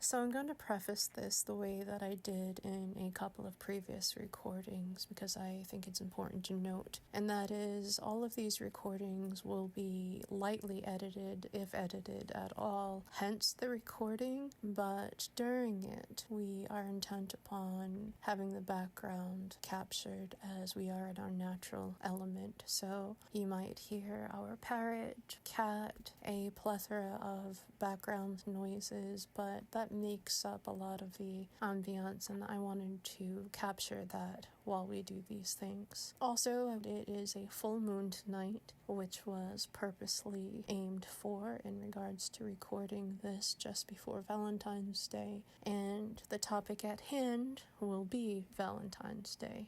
So I'm going to preface this the way that I did in a couple of previous recordings because I think it's important to note, and that is all of these recordings will be lightly edited, if edited at all, hence the recording, but during it we are intent upon having the background captured as we are in our natural element. So you might hear our parrot, cat, a plethora of background noises, but that makes up a lot of the ambiance, and I wanted to capture that while we do these things. Also, it is a full moon tonight, which was purposely aimed for in regards to recording this just before Valentine's Day, and the topic at hand will be Valentine's Day.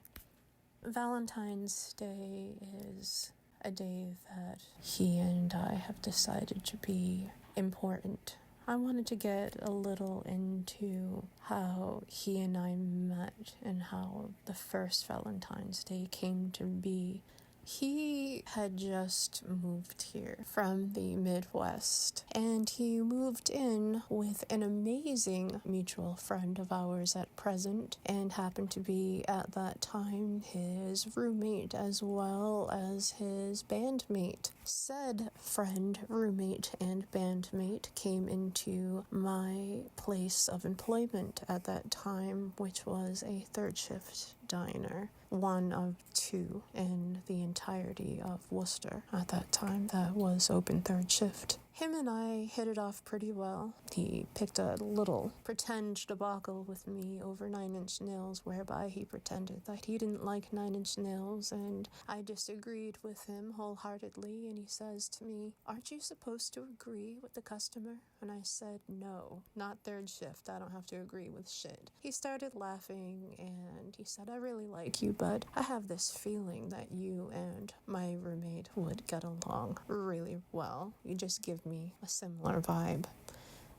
Valentine's Day is a day that he and I have decided to be important. I wanted to get a little into how he and I met and how the first Valentine's Day came to be. He had just moved here from the Midwest, and he moved in with an amazing mutual friend of ours at present, and happened to be at that time his roommate as well as his bandmate. Said friend, roommate, and bandmate came into my place of employment at that time, which was a third shift diner, one of two in the entirety of Worcester at that time that was open third shift. Him and I hit it off pretty well. He picked a little pretend debacle with me over 9 Inch Nails, whereby he pretended that he didn't like 9 Inch Nails, and I disagreed with him wholeheartedly, and he says to me, "Aren't you supposed to agree with the customer?" And I said, "No, not third shift. I don't have to agree with shit." He started laughing, and he said, "I really like you, but I have this feeling that you and my roommate would get along really well. You just give me a similar vibe."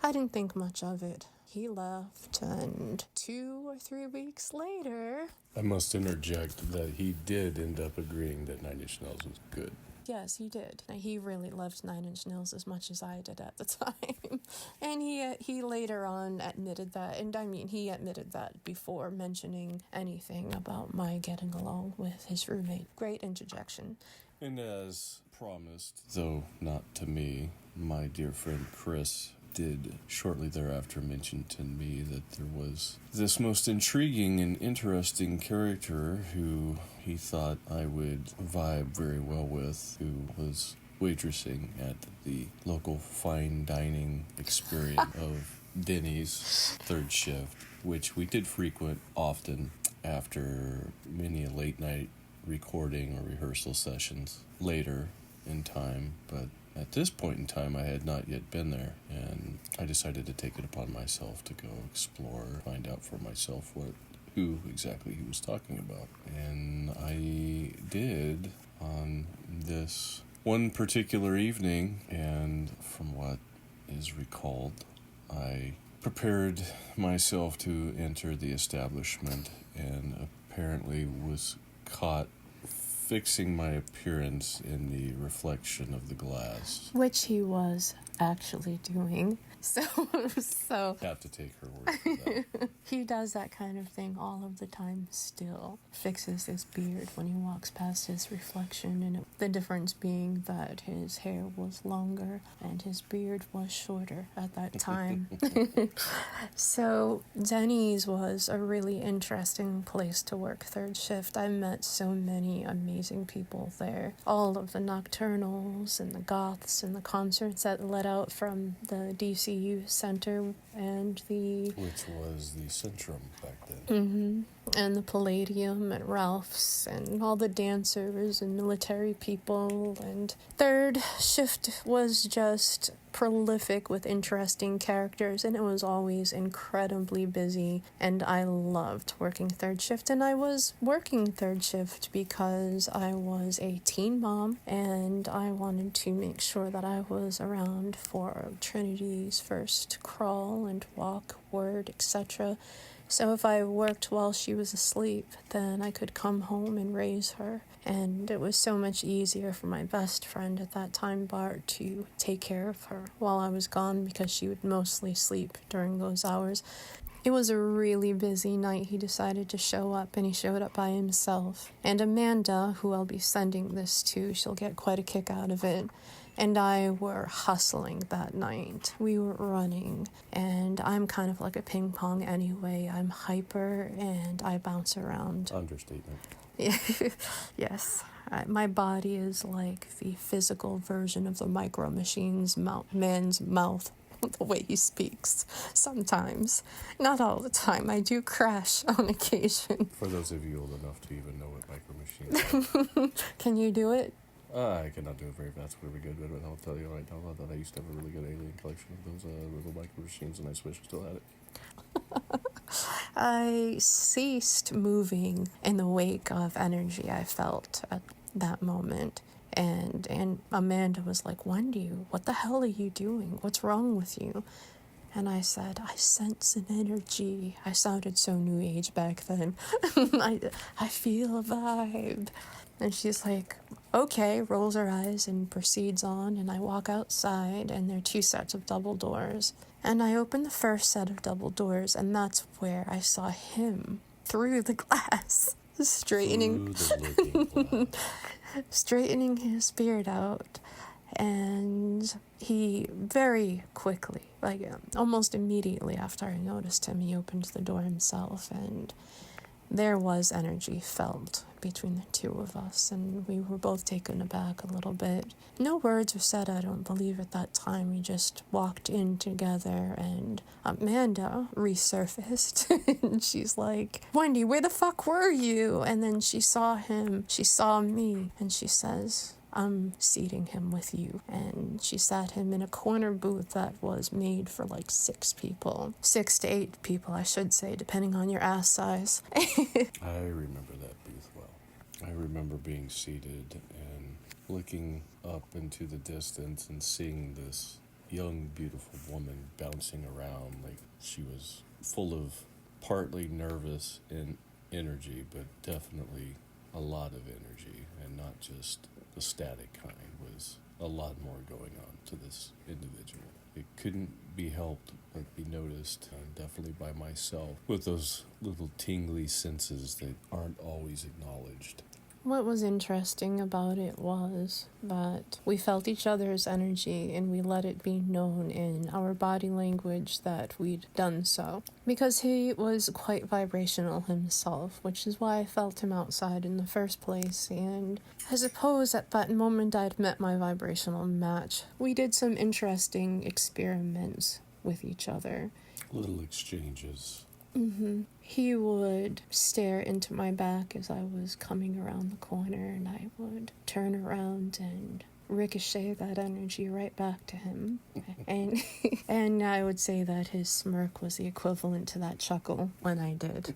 I didn't think much of it. He left, and 2 or 3 weeks later... I must interject that he did end up agreeing that 9 Inch Nails was good. Yes, he did. He really loved 9 Inch Nails as much as I did at the time. And he later on admitted that, and I mean, he admitted that before mentioning anything about my getting along with his roommate. Great interjection. And as promised, though not to me, my dear friend Chris did shortly thereafter mention to me that there was this most intriguing and interesting character who he thought I would vibe very well with, who was waitressing at the local fine dining experience of Denny's third shift, which we did frequent often after many a late night recording or rehearsal sessions later in time. But at this point in time, I had not yet been there, and I decided to take it upon myself to go explore, find out for myself who exactly he was talking about. And I did on this one particular evening, and from what is recalled, I prepared myself to enter the establishment and apparently was caught fixing my appearance in the reflection of the glass. Which he was actually doing. So Have to take her word for that. He does that kind of thing all of the time still. Fixes his beard when he walks past his reflection, and the difference being that his hair was longer and his beard was shorter at that time. So Denny's was a really interesting place to work third shift. I met so many amazing people there. All of the nocturnals and the goths and the concerts that let out from the DCU Center and which was the Centrum back then. Mm-hmm. And the Palladium and Ralph's and all the dancers and military people. And third shift was just prolific with interesting characters, and it was always incredibly busy, and I loved working third shift. And I was working third shift because I was a teen mom, and I wanted to make sure that I was around for Trinity's first crawl and walk, word, etc. So if I worked while she was asleep, then I could come home and raise her. And it was so much easier for my best friend at that time, Bart, to take care of her while I was gone because she would mostly sleep during those hours. It was a really busy night. He decided to show up, and he showed up by himself. And Amanda, who I'll be sending this to, she'll get quite a kick out of it, and I were hustling that night. We were running, and I'm kind of like a ping pong anyway. I'm hyper, and I bounce around. Understatement. Yes. My body is like the physical version of the Micro Machines man's mouth. The way he speaks sometimes, not all the time. I do crash on occasion. For those of you old enough to even know what Micro Machines are. Can you do it? I cannot do it very fast, really good, but I'll tell you right now that I used to have a really good alien collection of those little Micro Machines, and I wish I still had it. I ceased moving in the wake of energy I felt at that moment. And Amanda was like, "Wendy, what the hell are you doing? What's wrong with you?" And I said, "I sense an energy." I sounded so new age back then. I feel a vibe. And she's like, "Okay," rolls her eyes and proceeds on. And I walk outside, and there are 2 sets of double doors. And I open the first set of double doors, and that's where I saw him through the glass, straightening his beard out. And he very quickly, like almost immediately after I noticed him, he opened the door himself, and there was energy felt between the two of us, and we were both taken aback a little bit. No words were said, I don't believe, at that time. We just walked in together, and Amanda resurfaced, and she's like, "Wendy, where the fuck were you?" And then she saw him, she saw me, and she says, "I'm seating him with you." And she sat him in a corner booth that was made for like 6 people. 6 to 8 people, I should say, depending on your ass size. I remember that booth well. I remember being seated and looking up into the distance and seeing this young, beautiful woman bouncing around like she was full of partly nervous and energy, but definitely a lot of energy, and not just the static kind. Was a lot more going on to this individual. It couldn't be helped but be noticed, definitely by myself, with those little tingly senses that aren't always acknowledged. What was interesting about it was that we felt each other's energy, and we let it be known in our body language that we'd done so. Because he was quite vibrational himself, which is why I felt him outside in the first place. And I suppose at that moment I'd met my vibrational match. We did some interesting experiments with each other. Little exchanges. Mm-hmm. He would stare into my back as I was coming around the corner, and I would turn around and ricochet that energy right back to him. And and I would say that his smirk was the equivalent to that chuckle when I did.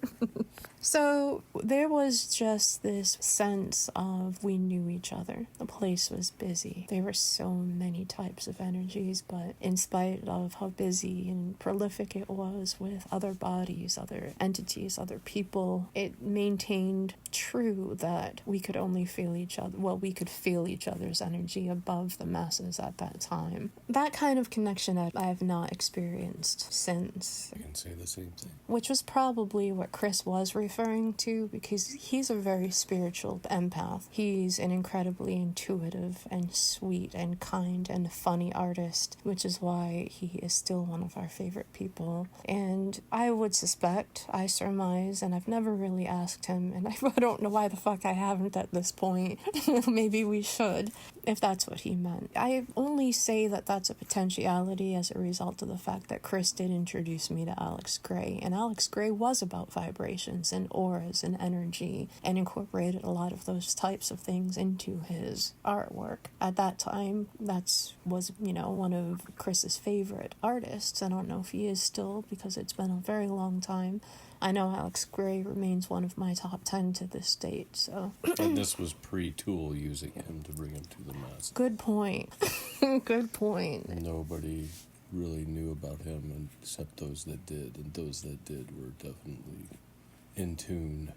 So there was just this sense of we knew each other. The place was busy. There were so many types of energies, but in spite of how busy and prolific it was with other bodies, other entities, other people, it maintained true that we could only feel each other. Well, we could feel each other's energy above the masses at that time. That kind of connection I have not experienced since. I can say the same thing. Which was probably what Chris was referring to, because he's a very spiritual empath. He's an incredibly intuitive and sweet and kind and funny artist, which is why he is still one of our favorite people. And I would suspect, I surmise, and I've never really asked him, and I don't know why the fuck I haven't at this point. Maybe we should, if that's what he meant. I only say that that's a potentiality as a result of the fact that Chris did introduce me to Alex Gray, and Alex Gray was about vibrations and auras and energy, and incorporated a lot of those types of things into his artwork. At that time, was one of Chris's favorite artists. I don't know if he is still, because it's been a very long time. I know Alex Gray remains one of my top 10 to this date, so... And this was pre-Tool using him to bring him to the masses. Good point. Good point. Nobody really knew about him, except those that did, and those that did were definitely in tune.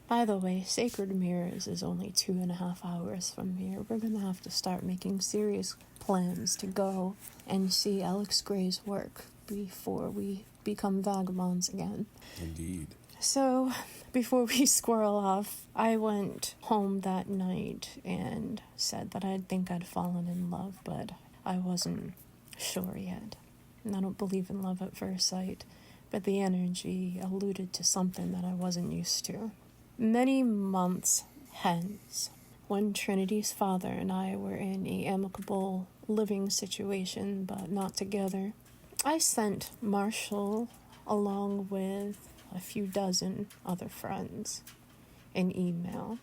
By the way, Sacred Mirrors is only 2.5 hours from here. We're going to have to start making serious plans to go and see Alex Gray's work before we become vagabonds again. Indeed. So, before we squirrel off, I went home that night and said that I think I'd fallen in love, but I wasn't sure yet. And I don't believe in love at first sight, but the energy alluded to something that I wasn't used to. Many months hence, when Trinity's father and I were in an amicable living situation, but not together, I sent Marshall, along with a few dozen other friends, an email,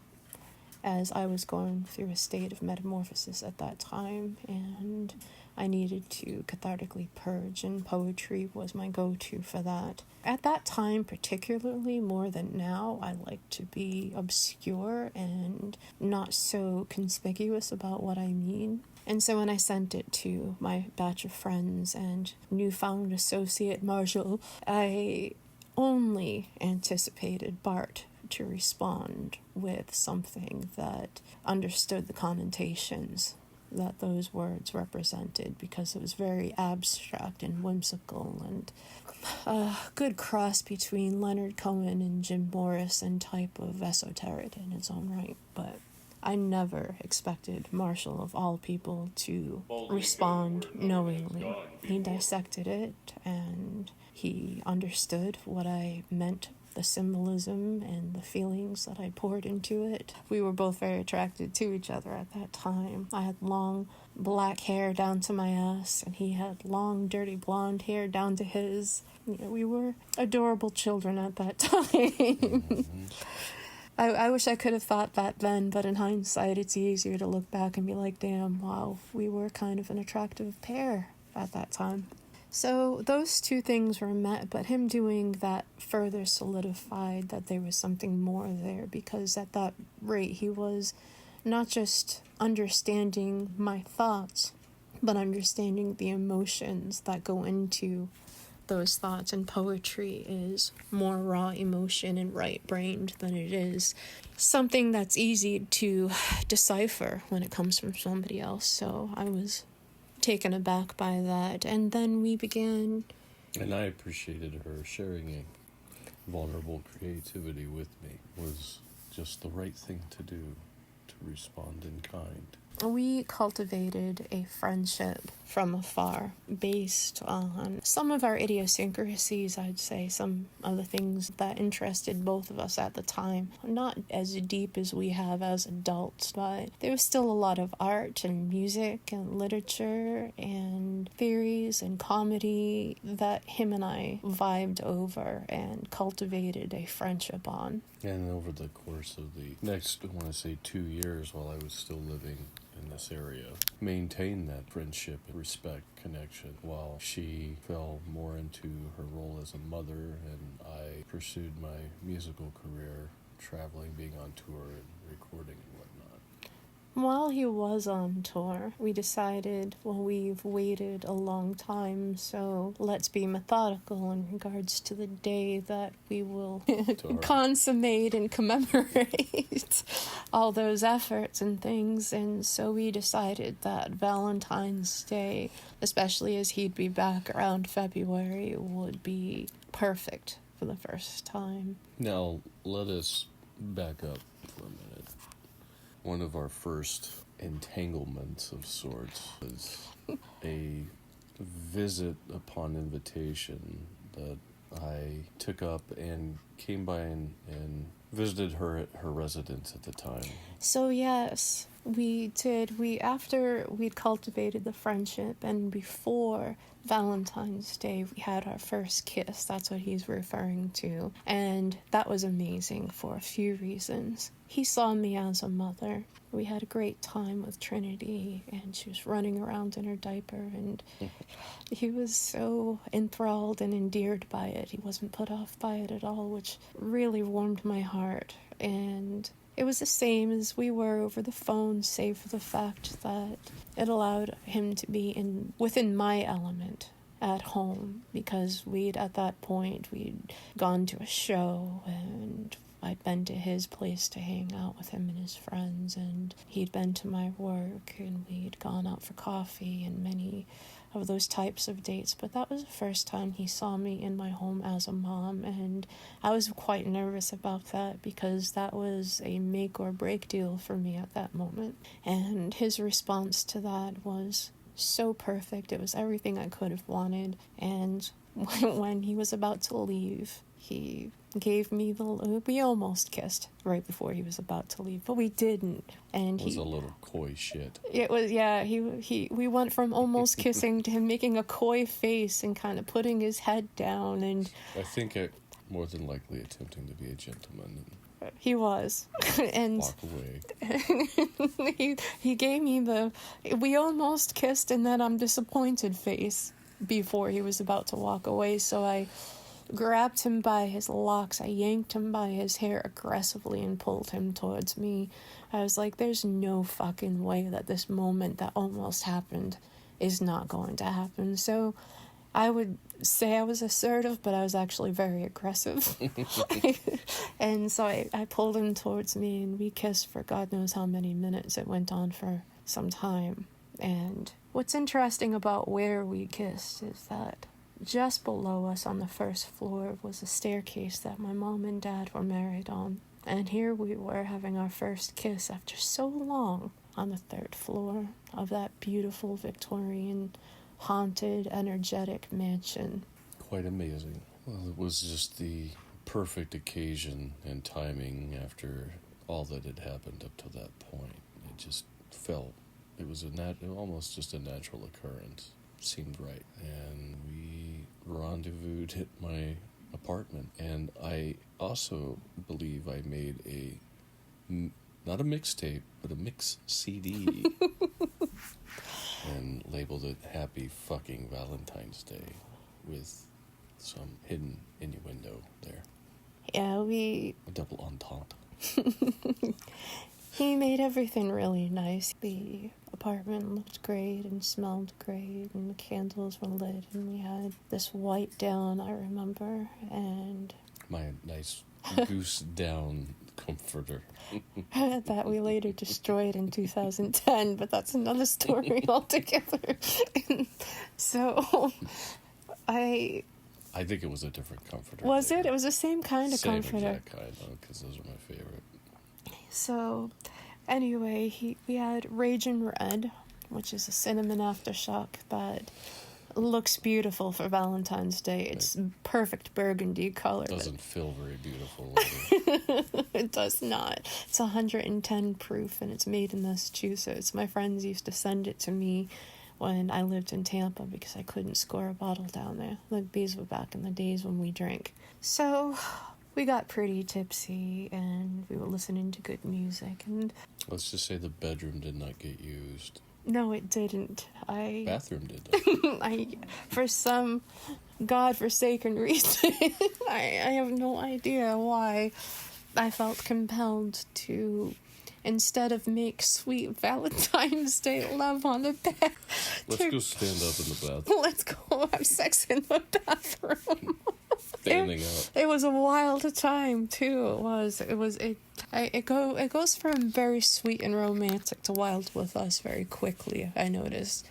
as I was going through a state of metamorphosis at that time, and I needed to cathartically purge, and poetry was my go-to for that. At that time, particularly more than now, I like to be obscure and not so conspicuous about what I mean. And so when I sent it to my batch of friends and newfound associate Marshall, I only anticipated Bart to respond with something that understood the connotations that those words represented, because it was very abstract and whimsical and a good cross between Leonard Cohen and Jim Morrison type of esoteric in its own right. But I never expected Marshall, of all people, to respond knowingly. He dissected it, and he understood what I meant, the symbolism and the feelings that I poured into it. We were both very attracted to each other at that time. I had long black hair down to my ass, and he had long dirty blonde hair down to his. We were adorable children at that time. Mm-hmm. I wish I could have thought that then, but in hindsight, it's easier to look back and be like, damn, wow, we were kind of an attractive pair at that time. So those two things were met, but him doing that further solidified that there was something more there, because at that rate he was not just understanding my thoughts, but understanding the emotions that go into those thoughts. And poetry is more raw emotion and right-brained than it is something that's easy to decipher when it comes from somebody else. So I was taken aback by that, and then we began. And I appreciated her sharing a vulnerable creativity with me. It was just the right thing to do, to respond in kind. We cultivated a friendship from afar based on some of our idiosyncrasies, I'd say, some of the things that interested both of us at the time. Not as deep as we have as adults, but there was still a lot of art and music and literature and theories and comedy that him and I vibed over and cultivated a friendship on. And over the course of the next, I want to say 2 years while I was still living in this area, maintained that friendship, respect, connection, while she fell more into her role as a mother and I pursued my musical career, traveling, being on tour and recording and whatnot. While he was on tour, we decided, well, we've waited a long time, so let's be methodical in regards to the day that we will consummate and commemorate all those efforts and things. And so we decided that Valentine's Day, especially as he'd be back around February, would be perfect for the first time. Now, let us back up for a minute. One of our first entanglements of sorts was a visit upon invitation that I took up and came by and visited her at her residence at the time. So yes, we did. After we'd cultivated the friendship and before Valentine's Day, we had our first kiss. That's what he's referring to. And that was amazing for a few reasons. He saw me as a mother. We had a great time with Trinity, and she was running around in her diaper, and he was so enthralled and endeared by it. He wasn't put off by it at all, which really warmed my heart. And it was the same as we were over the phone, save for the fact that it allowed him to be within my element at home, because at that point, we'd gone to a show, and I'd been to his place to hang out with him and his friends, and he'd been to my work, and we'd gone out for coffee and many of those types of dates. But that was the first time he saw me in my home as a mom, and I was quite nervous about that, because that was a make or break deal for me at that moment. And his response to that was so perfect. It was everything I could have wanted. And when he was about to leave, he gave me we almost kissed right before he was about to leave, but we didn't. And it was a little coy shit. It was, yeah, we went from almost kissing to him making a coy face and kind of putting his head down, and I think more than likely attempting to be a gentleman. He was. And walk away. he gave me we almost kissed and then I'm disappointed face before he was about to walk away. So I grabbed him by his locks. I yanked him by his hair aggressively and pulled him towards me. I was like, there's no fucking way that this moment that almost happened is not going to happen. So I would say I was assertive, but I was actually very aggressive. And so I pulled him towards me, and we kissed for God knows how many minutes. It went on for some time. And what's interesting about where we kissed is that just below us on the first floor was a staircase that my mom and dad were married on. And here we were having our first kiss after so long on the third floor of that beautiful Victorian haunted, energetic mansion. Quite amazing. Well, it was just the perfect occasion and timing after all that had happened up to that point. It just felt, it was almost just a natural occurrence. It seemed right. And we rendezvoused at my apartment. And I also believe I made not a mixtape, but a mix CD. And labeled it Happy Fucking Valentine's Day with some hidden innuendo there. Yeah, a double entente. He made everything really nice. The apartment looked great and smelled great, and the candles were lit, and we had this white down, I remember, and my nice goose down comforter that we later destroyed in 2010, but that's another story altogether. So I think it was a different comforter. Was it? It was the same kind of comforter. Same exact kind, though, because those are my favorite. So, anyway, we had Ragin' Red, which is a cinnamon aftershock that looks beautiful for Valentine's Day. It's perfect burgundy color. Doesn't feel very beautiful. It does not. It's 110 proof, and it's made in Massachusetts. My friends used to send it to me when I lived in Tampa because I couldn't score a bottle down there. Like, these were back in the days when we drank. So we got pretty tipsy, and we were listening to good music. And let's just say the bedroom did not get used. No, it didn't. Bathroom did, though. For some godforsaken reason, I have no idea why I felt compelled to, instead of make sweet Valentine's Day love on the bed. Let's go stand up in the bathroom. Let's go have sex in the bathroom. Standing up. It was a wild time too. It goes from very sweet and romantic to wild with us very quickly, I noticed.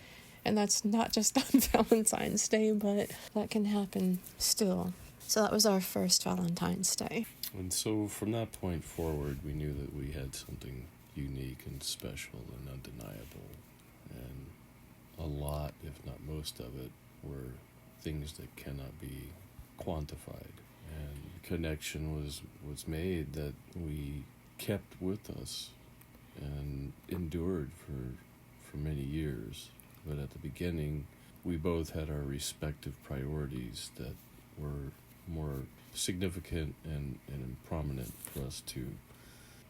And that's not just on Valentine's Day, but that can happen still. So that was our first Valentine's Day. And so from that point forward, we knew that we had something unique and special and undeniable. And a lot, if not most of it, were things that cannot be quantified. And connection was made that we kept with us and endured for many years. But at the beginning, we both had our respective priorities that were more significant and prominent for us too.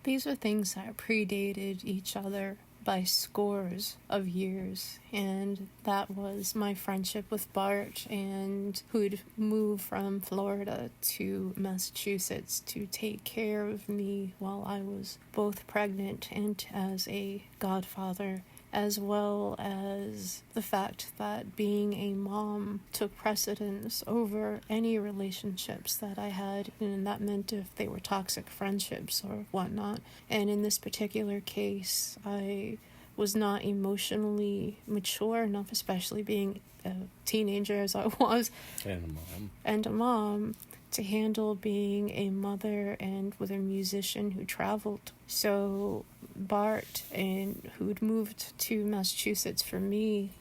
These are things that predated each other by scores of years, and that was my friendship with Bart, and who'd moved from Florida to Massachusetts to take care of me while I was both pregnant and as a godfather, as well as the fact that being a mom took precedence over any relationships that I had, and that meant if they were toxic friendships or whatnot. And in this particular case, I was not emotionally mature enough, especially being a teenager as I was, and a mom, to handle being a mother and with a musician who traveled. So Bart, and who'd moved to Massachusetts for me,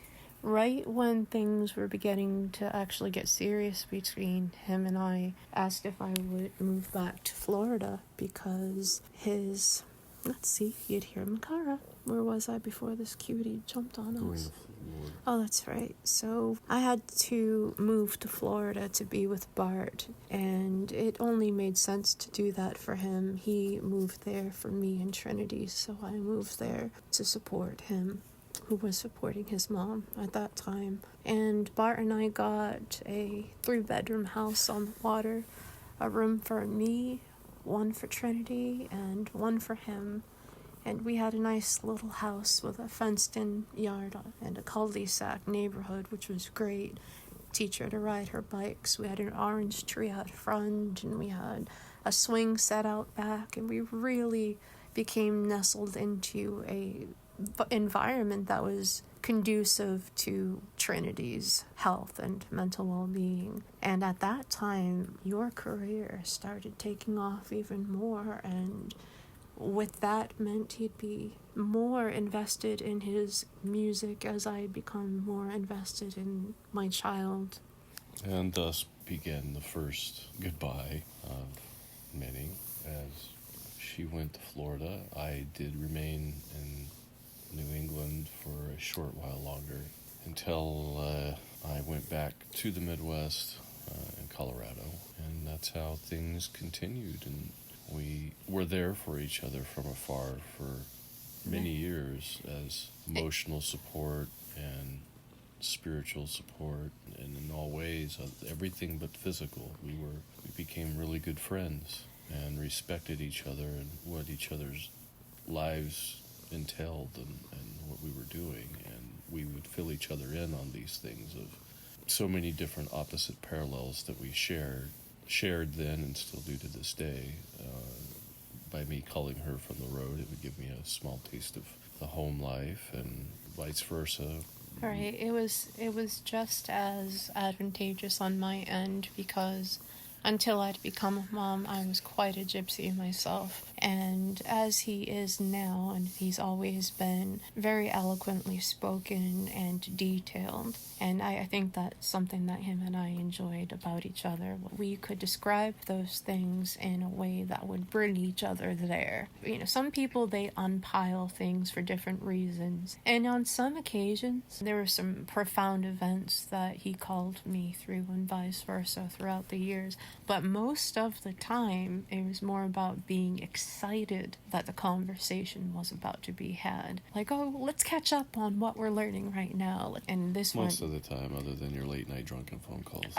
right when things were beginning to actually get serious between him and I, asked if I would move back to Florida because his, let's see, you'd hear Makara. Where was I before this cutie jumped on us? Oh, that's right. So I had to move to Florida to be with Bart, and it only made sense to do that for him. He moved there for me and Trinity, so I moved there to support him, who was supporting his mom at that time. And Bart and I got a 3-bedroom house on the water, a room for me, one for Trinity, and one for him. And we had a nice little house with a fenced-in yard and a cul-de-sac neighborhood, which was great. Teach her to ride her bikes. We had an orange tree out front, and we had a swing set out back, and we really became nestled into a environment that was conducive to Trinity's health and mental well-being. And at that time, your career started taking off even more, and with that meant he'd be more invested in his music as I had become more invested in my child. And thus began the first goodbye of many. As she went to Florida, I did remain in New England for a short while longer until I went back to the Midwest in Colorado. And that's how things continued. And we were there for each other from afar for many years as emotional support and spiritual support, and in all ways, everything but physical. We became really good friends and respected each other and what each other's lives entailed and what we were doing, and we would fill each other in on these things of so many different opposite parallels that we shared then and still do to this day. By me calling her from the road, it would give me a small taste of the home life, and vice versa. Right. It was just as advantageous on my end because until I'd become a mom, I was quite a gypsy myself. And as he is now, and he's always been very eloquently spoken and detailed, and I think that's something that him and I enjoyed about each other. We could describe those things in a way that would bring each other there. You know, some people, they unpile things for different reasons. And on some occasions, there were some profound events that he called me through and vice versa throughout the years. But most of the time, it was more about being excited that the conversation was about to be had. Like, oh, let's catch up on what we're learning right now. And this most of the time, other than your late night drunken phone calls.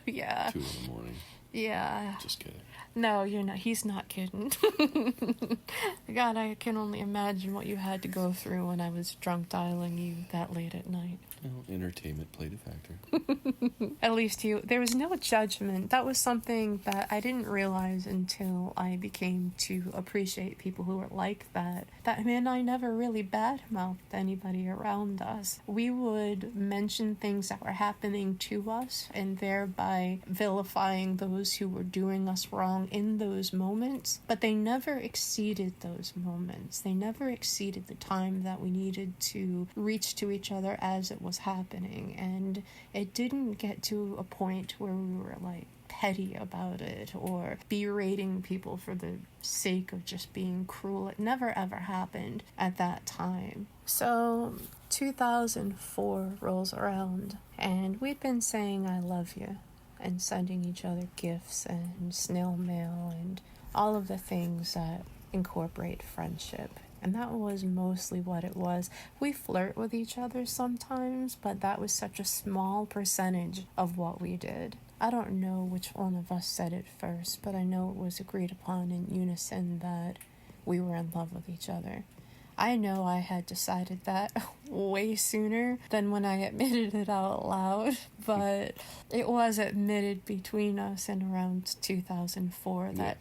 Yeah. 2 a.m. Yeah. Just kidding. No, you're not. He's not kidding. God, I can only imagine what you had to go through when I was drunk dialing you that late at night. Well, entertainment played a factor. At least there was no judgment. That was something that I didn't realize until I became to appreciate people who were like that. That him and I never really badmouthed anybody around us. We would mention things that were happening to us and thereby vilifying those who were doing us wrong in those moments, but they never exceeded those moments. They never exceeded the time that we needed to reach to each other as it was happening, and it didn't get to a point where we were like petty about it or berating people for the sake of just being cruel. It never ever happened at that time. So 2004 rolls around and we'd been saying I love you and sending each other gifts and snail mail and all of the things that incorporate friendship. And that was mostly what it was. We flirt with each other sometimes, but that was such a small percentage of what we did. I don't know which one of us said it first, but I know it was agreed upon in unison that we were in love with each other. I know I had decided that way sooner than when I admitted it out loud, but it was admitted between us in around 2004 that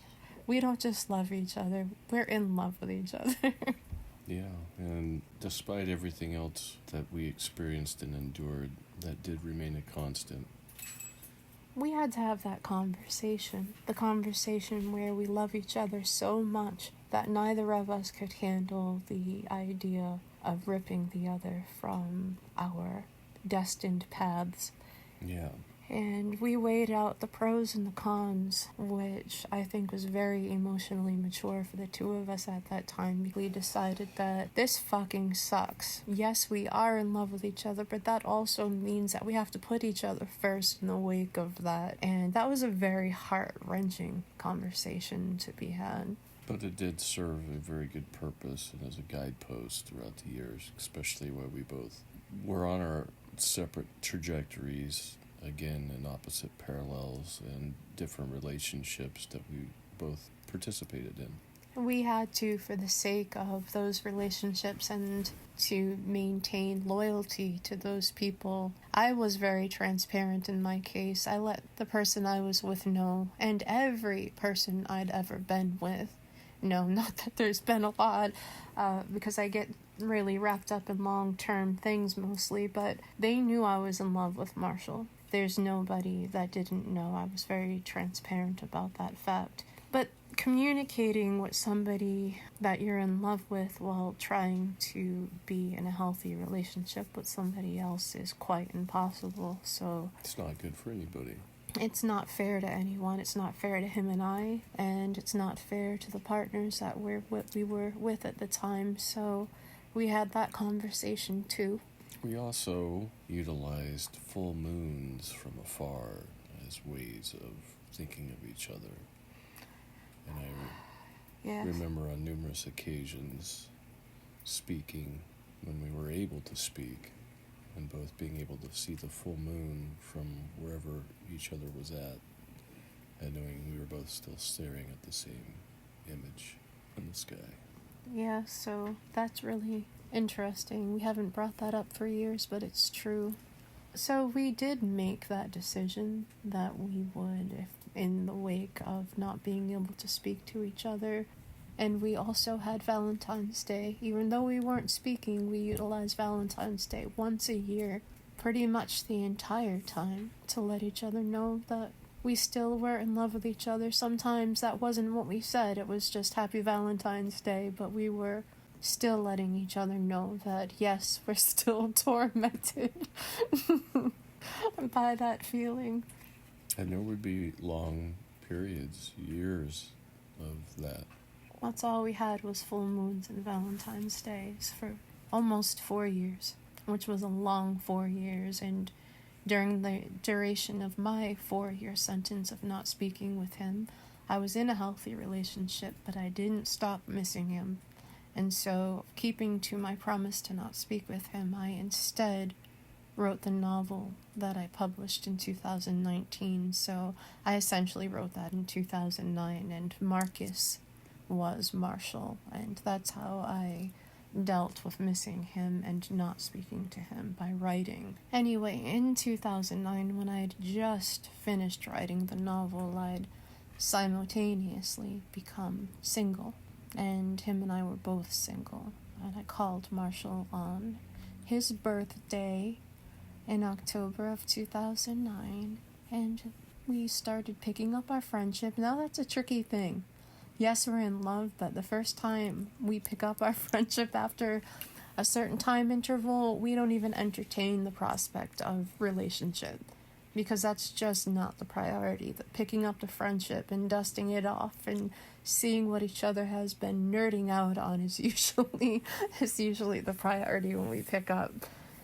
we don't just love each other, we're in love with each other. Yeah, and despite everything else that we experienced and endured, that did remain a constant. We had to have that conversation. The conversation where we love each other so much that neither of us could handle the idea of ripping the other from our destined paths. Yeah. And we weighed out the pros and the cons, which I think was very emotionally mature for the two of us at that time. We decided that this fucking sucks. Yes, we are in love with each other, but that also means that we have to put each other first in the wake of that. And that was a very heart-wrenching conversation to be had. But it did serve a very good purpose and as a guidepost throughout the years, especially where we both were on our separate trajectories, again in opposite parallels and different relationships that we both participated in. We had to, for the sake of those relationships and to maintain loyalty to those people. I was very transparent in my case. I let the person I was with know, and every person I'd ever been with know. Not that there's been a lot, because I get really wrapped up in long-term things mostly, but they knew I was in love with Marshall. There's nobody that didn't know. I was very transparent about that fact. But communicating with somebody that you're in love with while trying to be in a healthy relationship with somebody else is quite impossible. So it's not good for anybody. It's not fair to anyone. It's not fair to him and I, and it's not fair to the partners that we were with at the time. So we had that conversation too. We also utilized full moons from afar as ways of thinking of each other. And I remember on numerous occasions speaking when we were able to speak, and both being able to see the full moon from wherever each other was at, and knowing we were both still staring at the same image in the sky. Yeah, so that's really interesting. We haven't brought that up for years, but it's true. So we did make that decision that we would, if in the wake of not being able to speak to each other. And we also had Valentine's Day. Even though we weren't speaking, we utilized Valentine's Day once a year, pretty much the entire time, to let each other know that we still were in love with each other. Sometimes that wasn't what we said, it was just Happy Valentine's Day, but we were still letting each other know that, yes, we're still tormented by that feeling. And there would be long periods, years of that. That's all we had was full moons and Valentine's Days for almost 4 years, which was a long 4 years. And during the duration of my 4-year sentence of not speaking with him, I was in a healthy relationship, but I didn't stop missing him. And so, keeping to my promise to not speak with him, I instead wrote the novel that I published in 2019. So I essentially wrote that in 2009, and Marcus was Marshall, and that's how I dealt with missing him and not speaking to him, by writing. Anyway, in 2009, when I'd just finished writing the novel, I'd simultaneously become single, and him and I were both single, and I called Marshall on his birthday in October of 2009, and we started picking up our friendship. Now that's a tricky thing. Yes, we're in love, but the first time we pick up our friendship after a certain time interval, we don't even entertain the prospect of relationship, because that's just not the priority. The picking up the friendship and dusting it off and seeing what each other has been nerding out on is usually the priority when we pick up.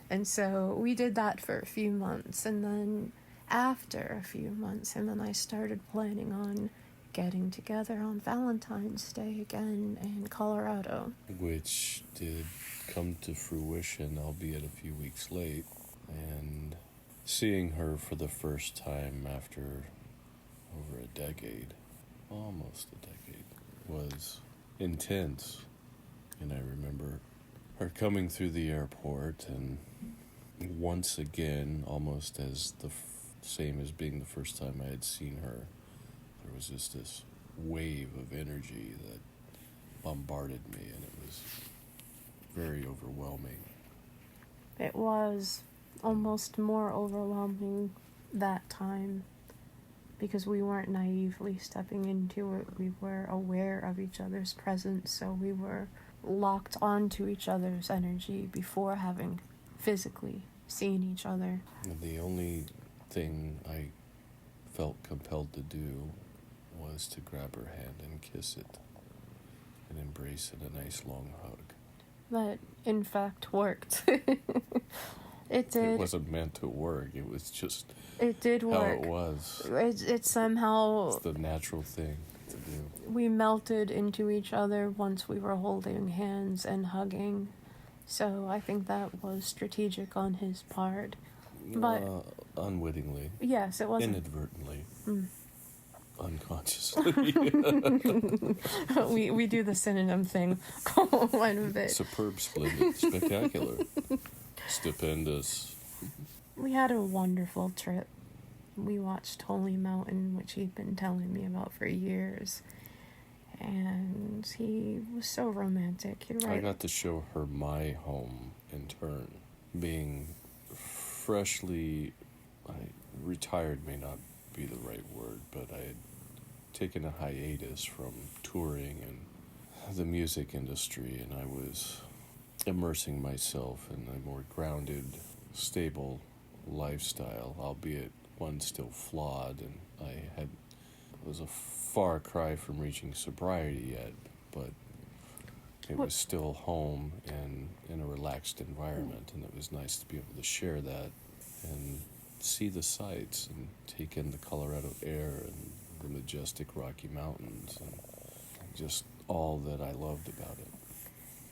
And so we did that for a few months, and then after a few months, him and I started planning on getting together on Valentine's Day again in Colorado. Which did come to fruition, albeit a few weeks late, and seeing her for the first time after over a decade, almost a decade, was intense. And I remember her coming through the airport, and once again, almost as the same as being the first time I had seen her, there was just this wave of energy that bombarded me, and it was very overwhelming. It was almost more overwhelming that time because we weren't naively stepping into it. We were aware of each other's presence, so we were locked onto each other's energy before having physically seen each other. And the only thing I felt compelled to do was to grab her hand and kiss it and embrace it a nice long hug. That, in fact, worked. It did. It wasn't meant to work. It was just it did work. how it was. It somehow... It's the natural thing to do. We melted into each other once we were holding hands and hugging. So I think that was strategic on his part. But unwittingly. Yes, it wasn't. Inadvertently. Mm. Unconsciously. we do the synonym thing quite a bit. Superb, splendid, spectacular, stupendous. We had a wonderful trip. We watched Holy Mountain, which he'd been telling me about for years. And he was so romantic. You're right. I got to show her my home in turn. Being freshly... retired may not be the right word, but I had taken a hiatus from touring and the music industry, and I was immersing myself in a more grounded, stable lifestyle, albeit one still flawed, and it was a far cry from reaching sobriety yet, but it was still home and in a relaxed environment, and it was nice to be able to share that and see the sights and take in the Colorado air and the majestic Rocky Mountains and just all that I loved about it.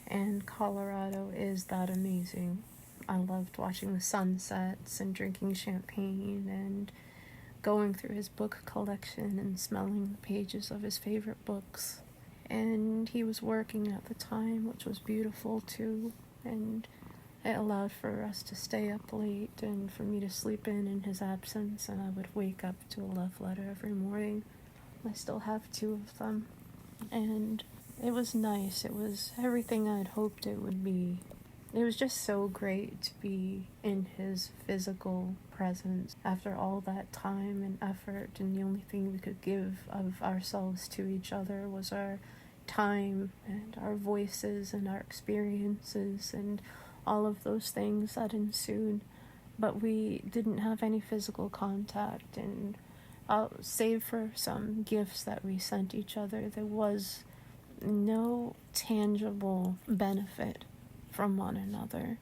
And Colorado is that amazing. I loved watching the sunsets and drinking champagne and going through his book collection and smelling the pages of his favorite books. And he was working at the time, which was beautiful too, and it allowed for us to stay up late and for me to sleep in his absence, and I would wake up to a love letter every morning. I still have 2 of them, and it was nice. It was everything I'd hoped it would be. It was just so great to be in his physical presence after all that time and effort, and the only thing we could give of ourselves to each other was our time and our voices and our experiences and all of those things that ensued. But we didn't have any physical contact, and save for some gifts that we sent each other, there was no tangible benefit from one another.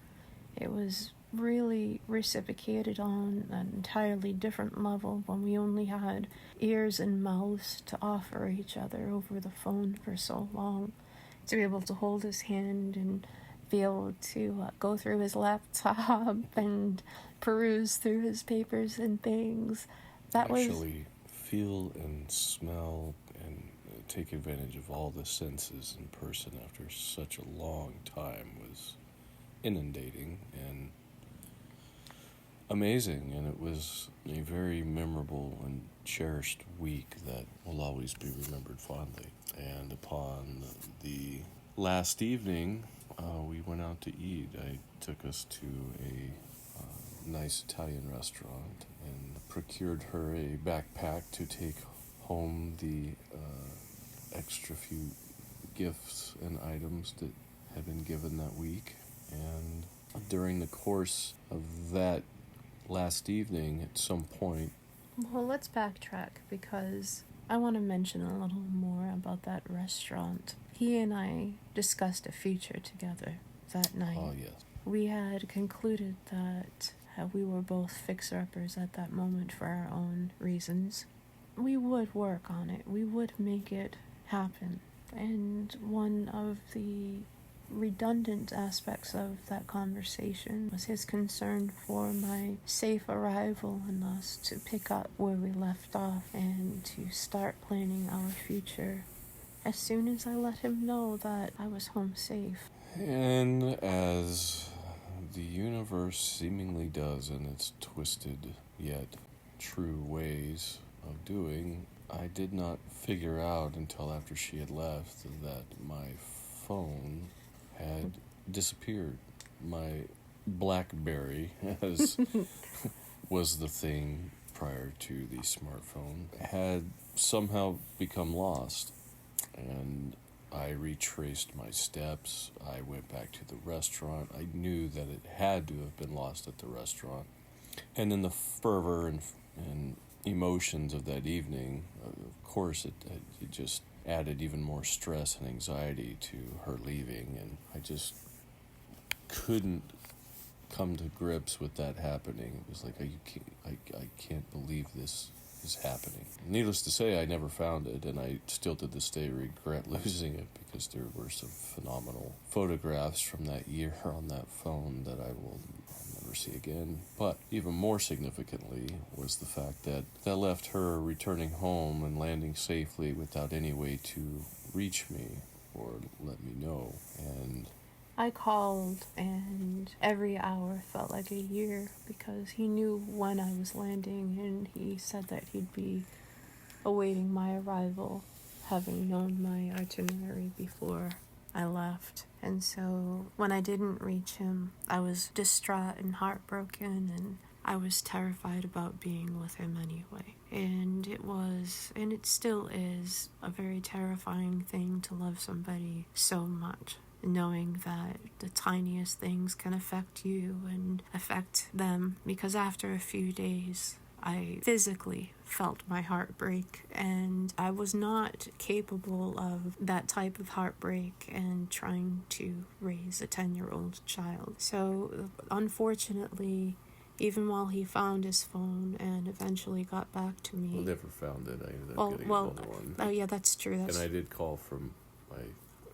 It was really reciprocated on an entirely different level when we only had ears and mouths to offer each other over the phone for so long. To be able to hold his hand and be able to go through his laptop and peruse through his papers and things. That actually feel and smell and take advantage of all the senses in person after such a long time was inundating and amazing, and it was a very memorable and cherished week that will always be remembered fondly. And upon the last evening, we went out to eat. I took us to a nice Italian restaurant and procured her a backpack to take home the extra few gifts and items that had been given that week. And during the course of that last evening, at some point... Well, let's backtrack, because I want to mention a little more about that restaurant. He and I discussed a future together that night. Oh, yes. We had concluded that we were both fixer-uppers at that moment for our own reasons. we would work on it. We would make it happen. And one of the redundant aspects of that conversation was his concern for my safe arrival and us to pick up where we left off and to start planning our future as soon as I let him know that I was home safe. And as the universe seemingly does in its twisted yet true ways of doing, I did not figure out until after she had left that my phone had disappeared. My BlackBerry, as was the thing prior to the smartphone, had somehow become lost. And I retraced my steps. I went back to the restaurant. I knew that it had to have been lost at the restaurant. And in the fervor and emotions of that evening, of course, it just added even more stress and anxiety to her leaving, and I just couldn't come to grips with that happening. It was like, I can't believe this is happening. Needless to say, I never found it, and I still to this day regret losing it, because there were some phenomenal photographs from that year on that phone that I'll never see again. But even more significantly was the fact that left her returning home and landing safely without any way to reach me or let me know. And I called, and every hour felt like a year because he knew when I was landing, and he said that he'd be awaiting my arrival, having known my itinerary before I left. And so when I didn't reach him, I was distraught and heartbroken, and I was terrified about being with him anyway. And it still is a very terrifying thing to love somebody so much, knowing that the tiniest things can affect you and affect them. Because after a few days, I physically felt my heart break, and I was not capable of that type of heartbreak and trying to raise a 10-year-old child. So unfortunately, even while he found his phone and eventually got back to me... Well, never found it. I ended up getting another one. Oh yeah, that's true. And I did call from my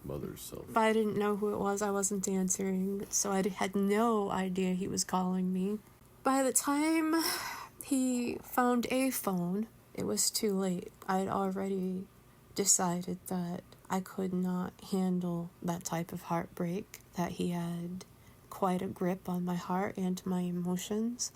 mother's cell phone. But I didn't know who it was. I wasn't answering, so I had no idea he was calling me. By the time he found a phone, it was too late. I'd already decided that I could not handle that type of heartbreak, that he had quite a grip on my heart and my emotions,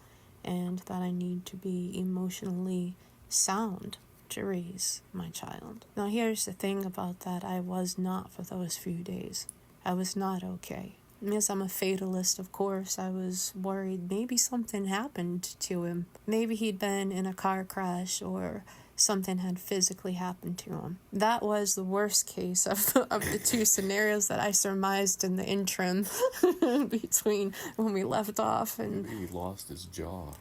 and that I need to be emotionally sound to raise my child. Now here's the thing about that. I was not for those few days. I was not okay. Yes, I'm a fatalist, of course. I was worried maybe something happened to him. Maybe he'd been in a car crash or something had physically happened to him. That was the worst case of the two scenarios that I surmised in the interim between when we left off and... Maybe he lost his jaw.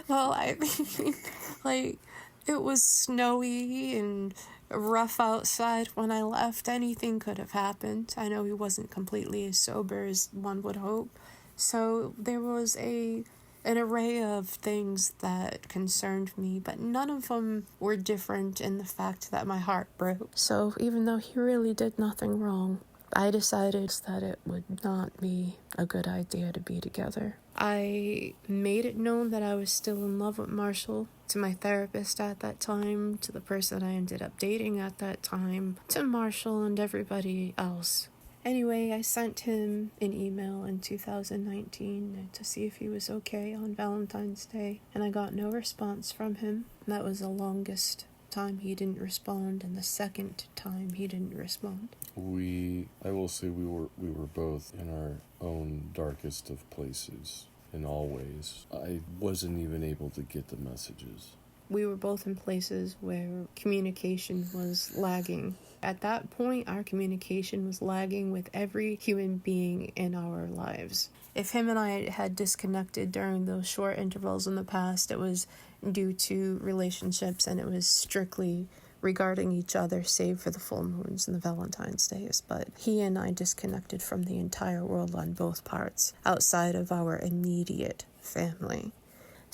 Well, I mean, like, it was snowy and rough outside when I left. Anything could have happened. I know he wasn't completely as sober as one would hope. So there was an array of things that concerned me, but none of them were different in the fact that my heart broke. So even though he really did nothing wrong, I decided that it would not be a good idea to be together. I made it known that I was still in love with Marshall to my therapist at that time, to the person I ended up dating at that time, to Marshall and everybody else. Anyway, I sent him an email in 2019 to see if he was okay on Valentine's Day, and I got no response from him. That was the longest time he didn't respond, and the second time he didn't respond. I will say we were both in our own darkest of places in all ways. I wasn't even able to get the messages. We were both in places where communication was lagging. At that point, our communication was lagging with every human being in our lives. If him and I had disconnected during those short intervals in the past, it was due to relationships, and it was strictly regarding each other, save for the full moons and the Valentine's days. But he and I disconnected from the entire world on both parts, outside of our immediate family.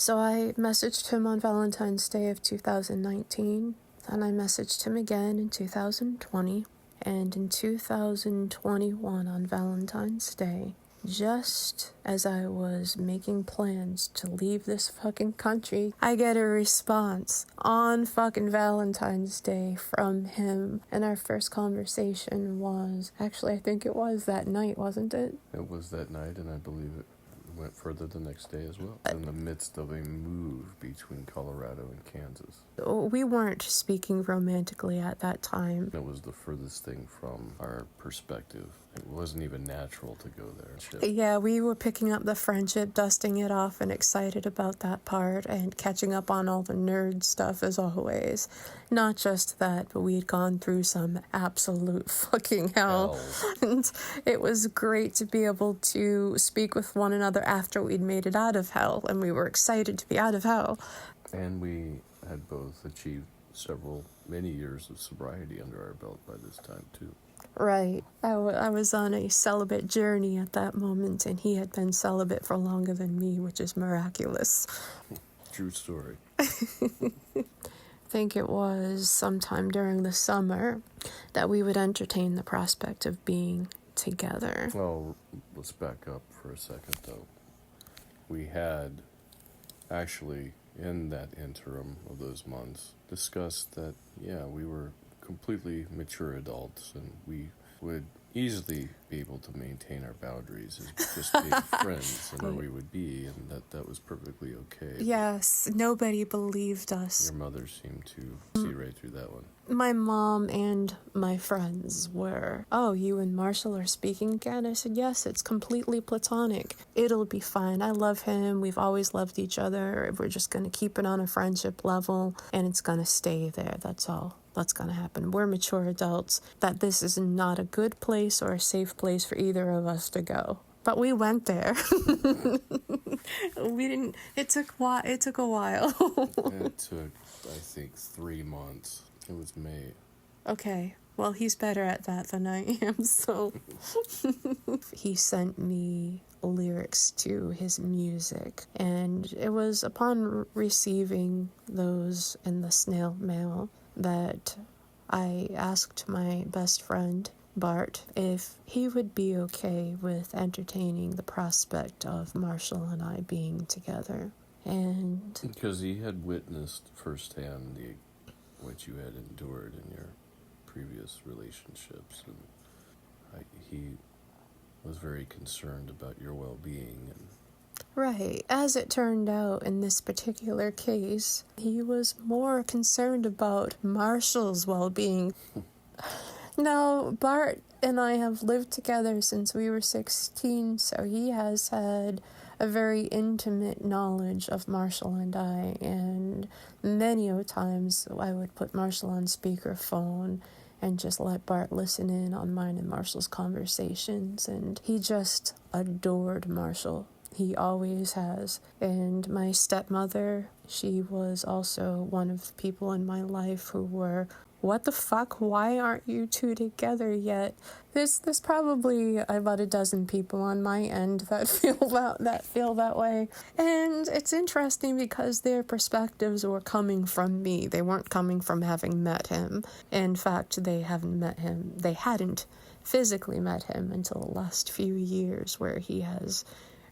So I messaged him on Valentine's Day of 2019, and I messaged him again in 2020, and in 2021 on Valentine's Day, just as I was making plans to leave this fucking country, I get a response on fucking Valentine's Day from him. And our first conversation was, actually, I think it was that night, wasn't it? It was that night, and I believe it went further the next day as well, in the midst of a move between Colorado and Kansas. We weren't speaking romantically at that time. It was the furthest thing from our perspective. It wasn't even natural to go there. Yeah, we were picking up the friendship, dusting it off, and excited about that part, and catching up on all the nerd stuff as always. Not just that, but we had gone through some absolute fucking hell. And it was great to be able to speak with one another after we'd made it out of hell, and we were excited to be out of hell. And we had both achieved many years of sobriety under our belt by this time, too. Right. I was on a celibate journey at that moment, and he had been celibate for longer than me, which is miraculous. True story. I think it was sometime during the summer that we would entertain the prospect of being together. Well, let's back up for a second, though. We had actually, in that interim of those months, discussed that, we were completely mature adults, and we would easily be able to maintain our boundaries as just being friends and where we would be, and that was perfectly okay. Yes, nobody believed us. Your mother seemed to see right through that one. My mom and my friends were, "Oh, you and Marshall are speaking again?" I said, "Yes, it's completely platonic. It'll be fine. I love him. We've always loved each other. We're just going to keep it on a friendship level, and it's going to stay there. That's all that's going to happen. We're mature adults, that this is not a good place or a safe place for either of us to go." But we went there. We didn't, it took a while. It took, I think, 3 months. It was May. Okay, well, he's better at that than I am, so... He sent me lyrics to his music, and it was upon receiving those in the snail mail that I asked my best friend, Bart, if he would be okay with entertaining the prospect of Marshall and I being together. And... because he had witnessed firsthand what you had endured in your previous relationships, and he was very concerned about your well-being. And right. As it turned out, in this particular case, he was more concerned about Marshall's well-being. No, Bart and I have lived together since we were 16, so he has had a very intimate knowledge of Marshall and I, and many of times I would put Marshall on speakerphone and just let Bart listen in on mine and Marshall's conversations, and he just adored Marshall. He always has. And my stepmother, she was also one of the people in my life who were, "What the fuck? Why aren't you two together yet?" There's probably about a dozen people on my end that feel that way. And it's interesting because their perspectives were coming from me. They weren't coming from having met him. In fact, they hadn't physically met him until the last few years, where he has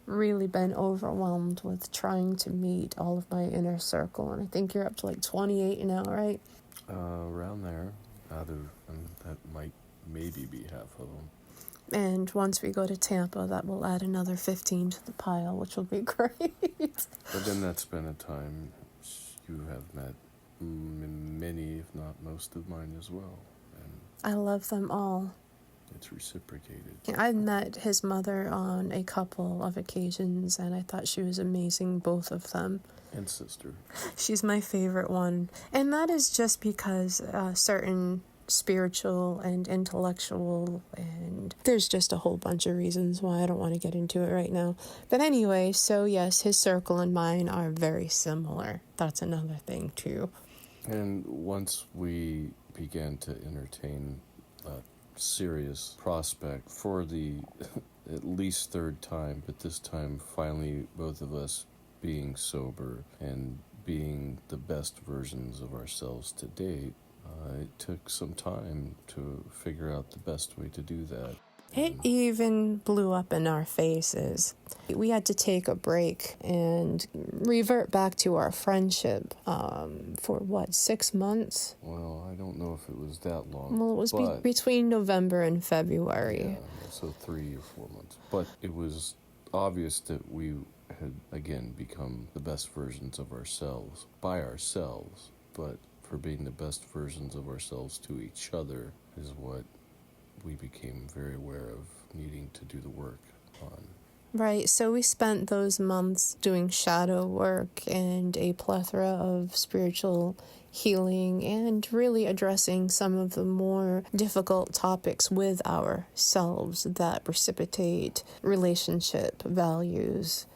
really been overwhelmed with trying to meet all of my inner circle. And I think you're up to like 28 now, right? Around there, that might maybe be half of them. And once we go to Tampa, that will add another 15 to the pile, which will be great. But then that's been a time you have met many, if not most, of mine as well. And I love them all. It's reciprocated. I met his mother on a couple of occasions, and I thought she was amazing, both of them. And sister. She's my favorite one. And that is just because certain spiritual and intellectual, and there's just a whole bunch of reasons why I don't want to get into it right now. But anyway, so yes, his circle and mine are very similar. That's another thing, too. And once we began to entertain serious prospect for the at least third time, but this time finally both of us being sober and being the best versions of ourselves to date, it took some time to figure out the best way to do that. It even blew up in our faces. We had to take a break and revert back to our friendship for, 6 months? Well, I don't know if it was that long. Well, it was between November and February. Yeah, so 3 or 4 months. But it was obvious that we had, again, become the best versions of ourselves by ourselves. But for being the best versions of ourselves to each other is what we became very aware of needing to do the work on. Right, so we spent those months doing shadow work and a plethora of spiritual healing and really addressing some of the more difficult topics with ourselves that precipitate relationship values.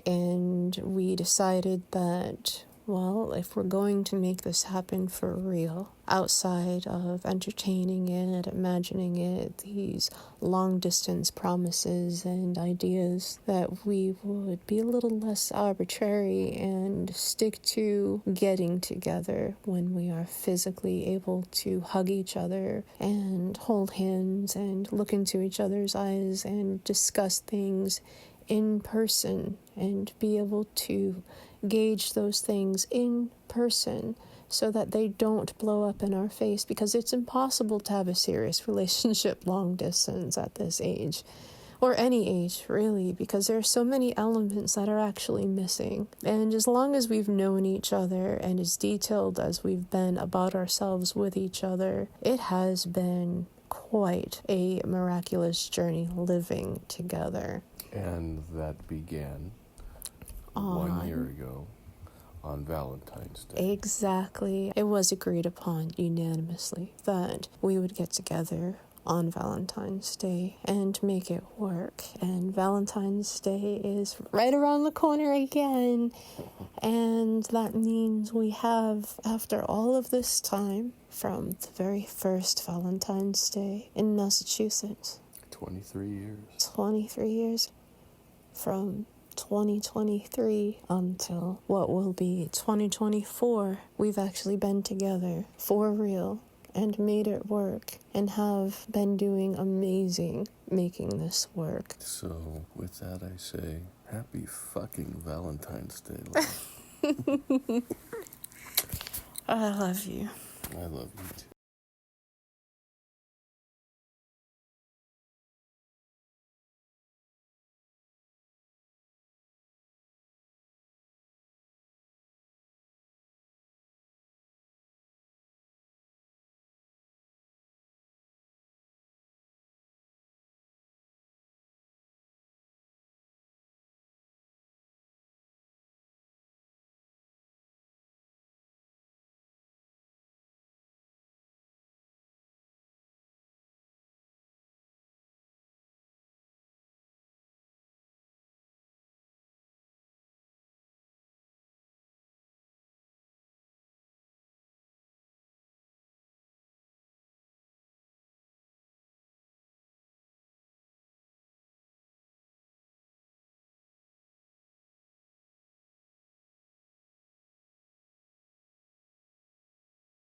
And we decided that, well, if we're going to make this happen for real, outside of entertaining it, imagining it, these long-distance promises and ideas, that we would be a little less arbitrary and stick to getting together when we are physically able to hug each other and hold hands and look into each other's eyes and discuss things in person and be able to gauge those things in person so that they don't blow up in our face, because it's impossible to have a serious relationship long distance at this age, or any age really, because there are so many elements that are actually missing. And as long as we've known each other and as detailed as we've been about ourselves with each other, it has been quite a miraculous journey living together. And that began 1 year ago on Valentine's Day. Exactly. It was agreed upon unanimously that we would get together on Valentine's Day and make it work. And Valentine's Day is right around the corner again. And that means we have, after all of this time, from the very first Valentine's Day in Massachusetts, 23 years. 23 years, from 2023 until what will be 2024, we've actually been together for real and made it work and have been doing amazing making this work. So with that I say, happy fucking Valentine's Day, love. I love you. I love you too.